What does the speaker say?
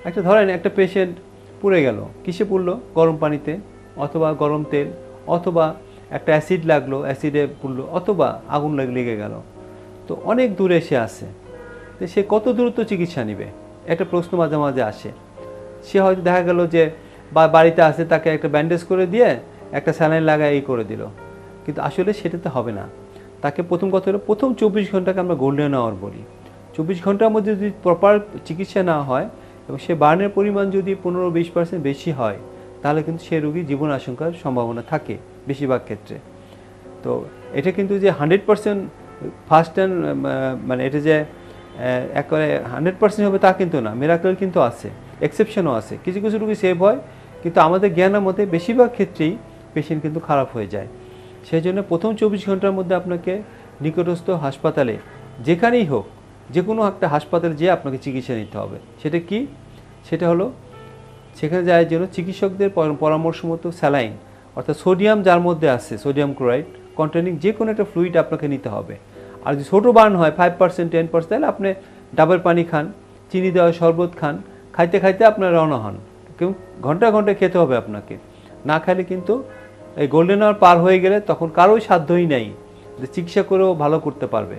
একটা ধরেন একটা পেশেন্ট পুড়ে গেল, কিসে পুড়লো? গরম পানিতে, অথবা গরম তেল, অথবা একটা অ্যাসিড লাগলো, অ্যাসিডে পুড়লো, অথবা আগুন লেগে গেল। তো অনেক দূরে সে আসে, তো সে কত দ্রুত চিকিৎসা নেবে, একটা প্রশ্ন মাঝে মাঝে আসে। সে হয়তো দেখা গেল যে বাড়িতে আসে, তাকে একটা ব্যান্ডেজ করে দিয়ে একটা স্যালাইন লাগায় এই করে দিল, কিন্তু আসলে সেটাতে হবে না। তাকে প্রথম কথা হলো প্রথম 24 ঘন্টাকে আমরা গোল্ডেন আওয়ার বলি। 24 ঘন্টার মধ্যে যদি প্রপার চিকিৎসা না হয় এবং সে বার্নের পরিমাণ যদি 15-20% বেশি হয়, তাহলে কিন্তু সে রোগী জীবন আশঙ্কার সম্ভাবনা থাকে বেশিরভাগ ক্ষেত্রে। তো এটা কিন্তু যে 100% ফার্স্ট অ্যান্ড মানে এটা যে একেবারে 100% হবে তা কিন্তু না, মিরাকল কিন্তু আছে, এক্সেপশনও আছে। কিছু কিছু রোগী সেভ হয়, কিন্তু আমাদের জ্ঞানের মধ্যে বেশিরভাগ ক্ষেত্রেই পেশেন্ট কিন্তু খারাপ হয়ে যায়। সেই জন্য প্রথম 24 ঘন্টার মধ্যে আপনাকে নিকটস্থ হাসপাতালে, যেখানেই হোক, যে কোনো একটা হাসপাতালে যেয়ে আপনাকে চিকিৎসা নিতে হবে। সেটা কি? সেটা হলো সেখানে যাওয়ার জন্য চিকিৎসকদের পরামর্শ মতো স্যালাইন, অর্থাৎ সোডিয়াম যার মধ্যে আছে, সোডিয়াম ক্লোরাইড কন্টেনিং যে কোনো একটা ফ্লুইড আপনাকে নিতে হবে। আর যদি ছোটো বার্ন হয় 5% 10%, তাহলে আপনি ডাবের পানি খান, চিনি দেওয়া শরবত খান, খাইতে খাইতে আপনার রওনা হন। কেউ ঘন্টা ঘন্টা খেতে হবে আপনাকে, না খাইলে কিন্তু এই গোল্ডেন আওয়ার পার হয়ে গেলে তখন কারোই সাধ্যই নেই যে চিকিৎসা করেও ভালো করতে পারবে।